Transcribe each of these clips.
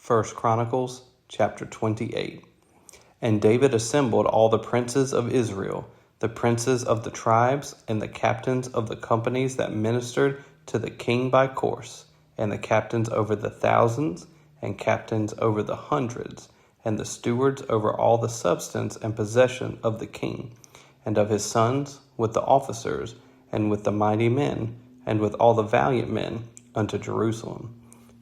Chronicles chapter 28. And David assembled all the princes of Israel, the princes of the tribes, and the captains of the companies that ministered to the king by course, and the captains over the thousands, and captains over the hundreds, and the stewards over all the substance and possession of the king, and of his sons, with the officers, and with the mighty men, and with all the valiant men, unto Jerusalem.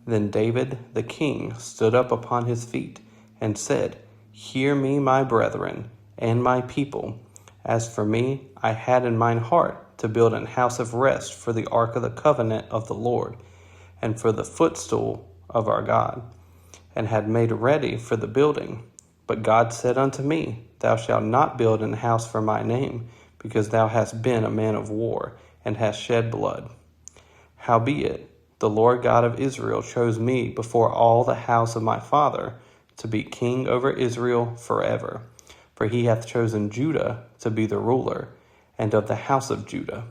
Then David the king stood up upon his feet, and said, Hear me, my brethren, and my people. As for me, I had in mine heart to build an house of rest for the ark of the covenant of the Lord, and for the footstool of our God, and had made ready for the building. But God said unto me, Thou shalt not build an house for my name, because thou hast been a man of war, and hast shed blood. Howbeit, the Lord God of Israel chose me before all the house of my father to be king over Israel forever. For he hath chosen Judah to be the ruler, and of the house of Judah,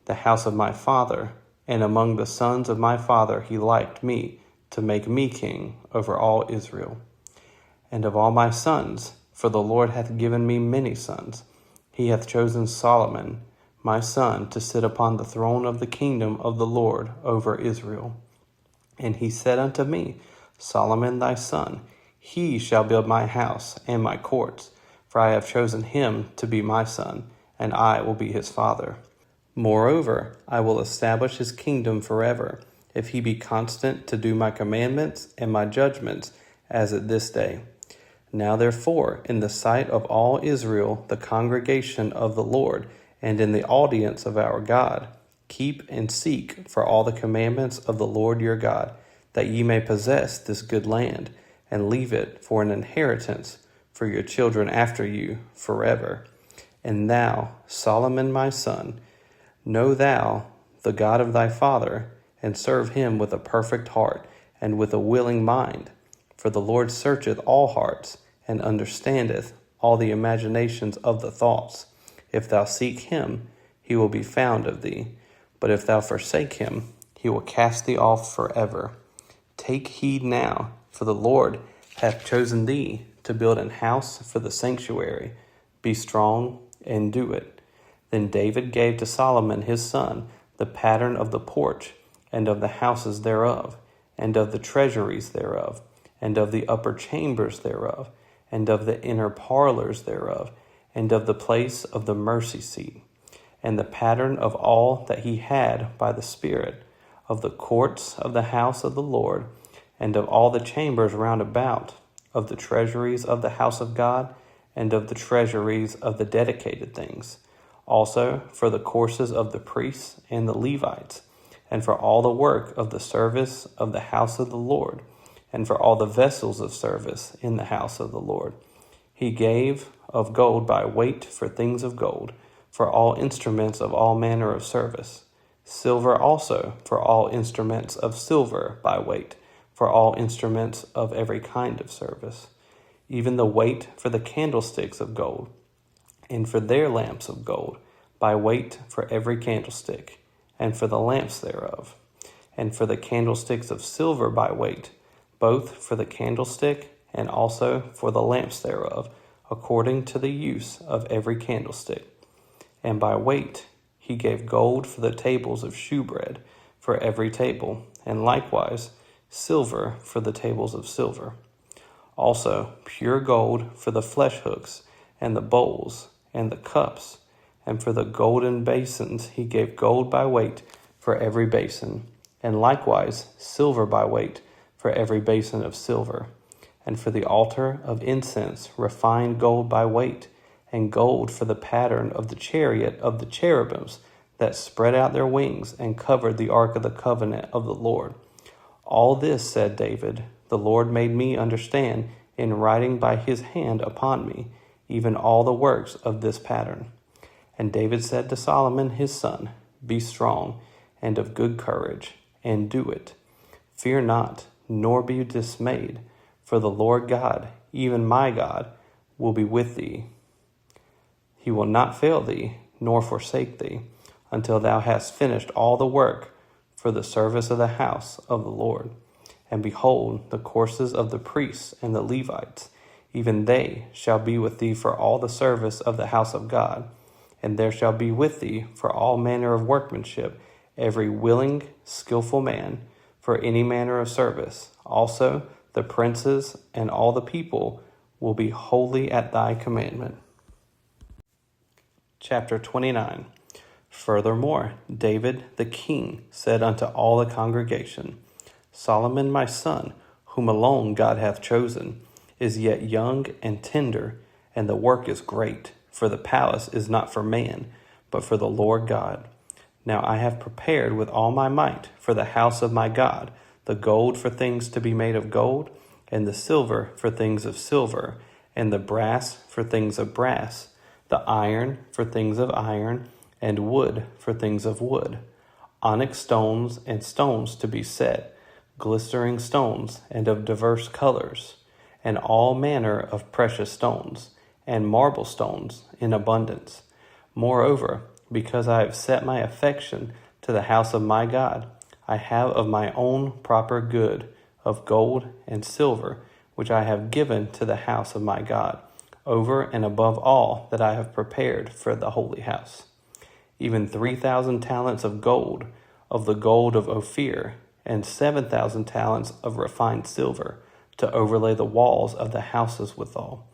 the house of my father, and among the sons of my father he liked me to make me king over all Israel. And of all my sons, for the Lord hath given me many sons, he hath chosen Solomon, my son, to sit upon the throne of the kingdom of the Lord over Israel. And he said unto me, Solomon thy son, he shall build my house and my courts, for I have chosen him to be my son, and I will be his father. Moreover, I will establish his kingdom forever, if he be constant to do my commandments and my judgments, as at this day. Now therefore, in the sight of all Israel, the congregation of the Lord, and in the audience of our God, keep and seek for all the commandments of the Lord your God, that ye may possess this good land, and leave it for an inheritance for your children after you forever. And thou, Solomon my son, know thou the God of thy father, and serve him with a perfect heart, and with a willing mind. For the Lord searcheth all hearts, and understandeth all the imaginations of the thoughts. If thou seek him, he will be found of thee. But if thou forsake him, he will cast thee off forever. Take heed now, for the Lord hath chosen thee to build an house for the sanctuary. Be strong and do it. Then David gave to Solomon his son the pattern of the porch, and of the houses thereof, and of the treasuries thereof, and of the upper chambers thereof, and of the inner parlors thereof, and of the place of the mercy seat, and the pattern of all that he had by the Spirit, of the courts of the house of the Lord, and of all the chambers round about, of the treasuries of the house of God, and of the treasuries of the dedicated things, also for the courses of the priests and the Levites, and for all the work of the service of the house of the Lord, and for all the vessels of service in the house of the Lord. He gave of gold by weight for things of gold, for all instruments of all manner of service. Silver also for all instruments of silver by weight, for all instruments of every kind of service. Even the weight for the candlesticks of gold, and for their lamps of gold, by weight for every candlestick, and for the lamps thereof. And for the candlesticks of silver by weight, both for the candlestick and also for the lamps thereof, according to the use of every candlestick. And by weight he gave gold for the tables of shewbread, for every table, and likewise silver for the tables of silver. Also pure gold for the flesh hooks, and the bowls, and the cups, and for the golden basins he gave gold by weight for every basin, and likewise silver by weight for every basin of silver. And for the altar of incense refined gold by weight, and gold for the pattern of the chariot of the cherubims that spread out their wings and covered the ark of the covenant of the Lord. All this, said David, the Lord made me understand in writing by his hand upon me, even all the works of this pattern. And David said to Solomon his son, Be strong and of good courage, and do it. Fear not, nor be dismayed, for the Lord God, even my God, will be with thee. He will not fail thee, nor forsake thee, until thou hast finished all the work for the service of the house of the Lord. And behold, the courses of the priests and the Levites, even they shall be with thee for all the service of the house of God. And there shall be with thee for all manner of workmanship, every willing, skillful man, for any manner of service. Also the princes and all the people will be wholly at thy commandment. Chapter 29. Furthermore, David the king said unto all the congregation, Solomon my son, whom alone God hath chosen, is yet young and tender, and the work is great, for the palace is not for man, but for the Lord God. Now I have prepared with all my might for the house of my God, the gold for things to be made of gold, and the silver for things of silver, and the brass for things of brass, the iron for things of iron, and wood for things of wood, onyx stones and stones to be set, glistering stones and of diverse colors, and all manner of precious stones, and marble stones in abundance. Moreover, because I have set my affection to the house of my God, I have of my own proper good of gold and silver, which I have given to the house of my God, over and above all that I have prepared for the holy house. Even 3,000 talents of gold, of the gold of Ophir, and 7,000 talents of refined silver, to overlay the walls of the houses withal,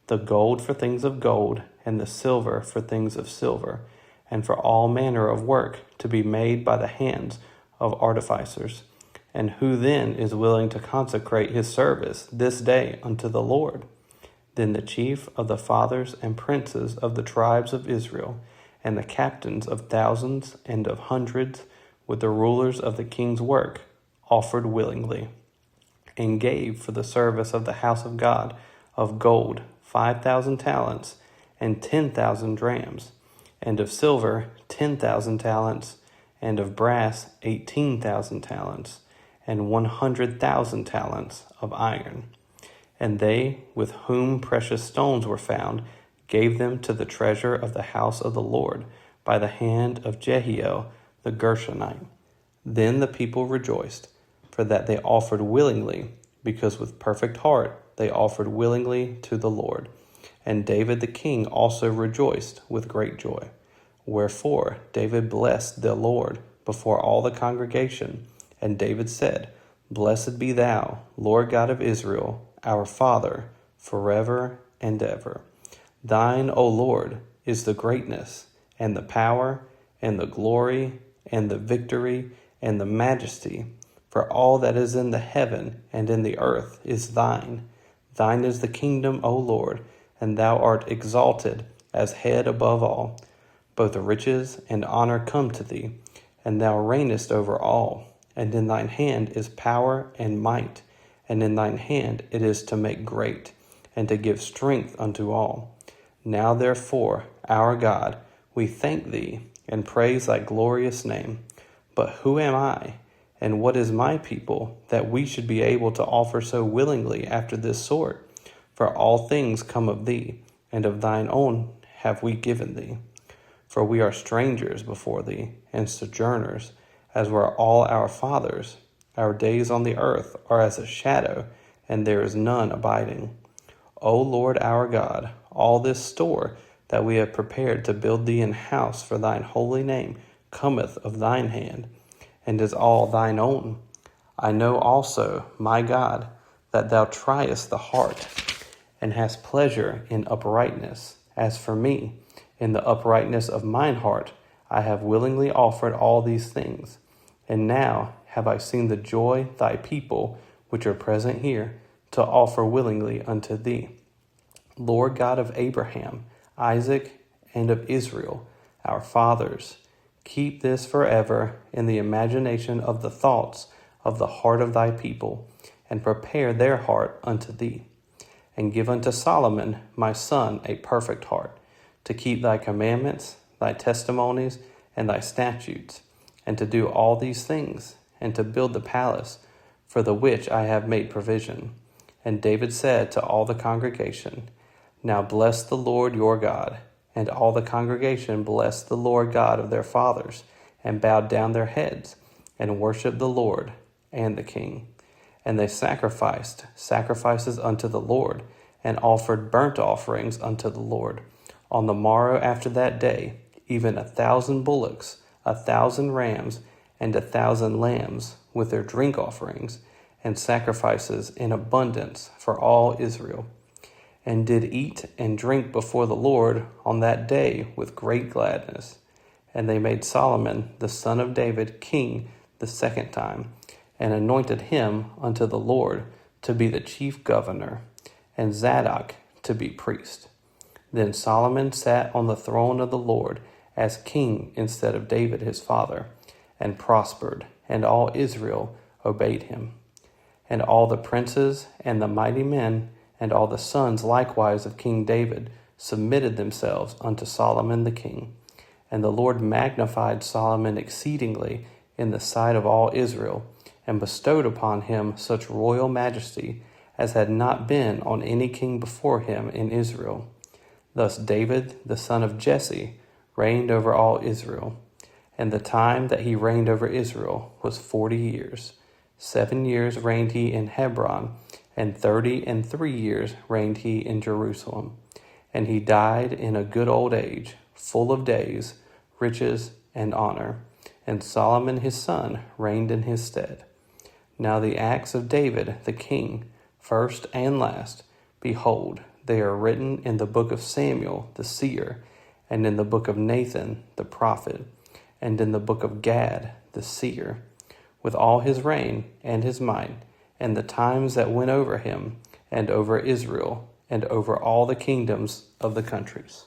the gold for things of gold, and the silver for things of silver, and for all manner of work to be made by the hands of artificers. And who then is willing to consecrate his service this day unto the Lord? Then the chief of the fathers and princes of the tribes of Israel, and the captains of thousands and of hundreds, with the rulers of the king's work, offered willingly, and gave for the service of the house of God of gold 5,000 talents, and 10,000 drams, and of silver 10,000 talents, and of brass 18,000 talents, and 100,000 talents of iron. And they with whom precious stones were found gave them to the treasure of the house of the Lord by the hand of Jehiel the Gershonite. Then the people rejoiced, for that they offered willingly, because with perfect heart they offered willingly to the Lord. And David the king also rejoiced with great joy. Wherefore David blessed the Lord before all the congregation. And David said, Blessed be thou, Lord God of Israel, our Father, forever and ever. Thine, O Lord, is the greatness, and the power, and the glory, and the victory, and the majesty. For all that is in the heaven and in the earth is thine. Thine is the kingdom, O Lord, and thou art exalted as head above all. Both riches and honor come to thee, and thou reignest over all. And in thine hand is power and might, and in thine hand it is to make great, and to give strength unto all. Now therefore, our God, we thank thee, and praise thy glorious name. But who am I, and what is my people, that we should be able to offer so willingly after this sort? For all things come of thee, and of thine own have we given thee. For we are strangers before thee, and sojourners, as were all our fathers. Our days on the earth are as a shadow, and there is none abiding. O Lord our God, all this store that we have prepared to build thee an house for thine holy name cometh of thine hand, and is all thine own. I know also, my God, that thou triest the heart, and hast pleasure in uprightness. As for me, in the uprightness of mine heart, I have willingly offered all these things. And now have I seen the joy thy people, which are present here, to offer willingly unto thee. Lord God of Abraham, Isaac, and of Israel, our fathers, keep this forever in the imagination of the thoughts of the heart of thy people, and prepare their heart unto thee. And give unto Solomon my son a perfect heart, to keep thy commandments, thy testimonies, and thy statutes, and to do all these things, and to build the palace, for the which I have made provision. And David said to all the congregation, Now bless the Lord your God. And all the congregation blessed the Lord God of their fathers, and bowed down their heads, and worshipped the Lord and the king. And they sacrificed sacrifices unto the Lord, and offered burnt offerings unto the Lord. On the morrow after that day, even 1,000 bullocks, 1,000 rams, and 1,000 lambs, with their drink offerings, and sacrifices in abundance for all Israel. And did eat and drink before the Lord on that day with great gladness. And they made Solomon the son of David king the second time, and anointed him unto the Lord to be the chief governor, and Zadok to be priest. Then Solomon sat on the throne of the Lord as king instead of David his father, and prospered, and all Israel obeyed him. And all the princes and the mighty men, and all the sons likewise of King David, submitted themselves unto Solomon the king. And the Lord magnified Solomon exceedingly in the sight of all Israel, and bestowed upon him such royal majesty as had not been on any king before him in Israel. Thus David, the son of Jesse, reigned over all Israel. And the time that he reigned over Israel was 40 years. 7 years reigned he in Hebron, and 33 years reigned he in Jerusalem. And he died in a good old age, full of days, riches, and honor. And Solomon his son reigned in his stead. Now the acts of David the king, first and last, behold, they are written in the book of Samuel the seer, and in the book of Nathan the prophet, and in the book of Gad the seer, with all his reign and his might, and the times that went over him, and over Israel, and over all the kingdoms of the countries.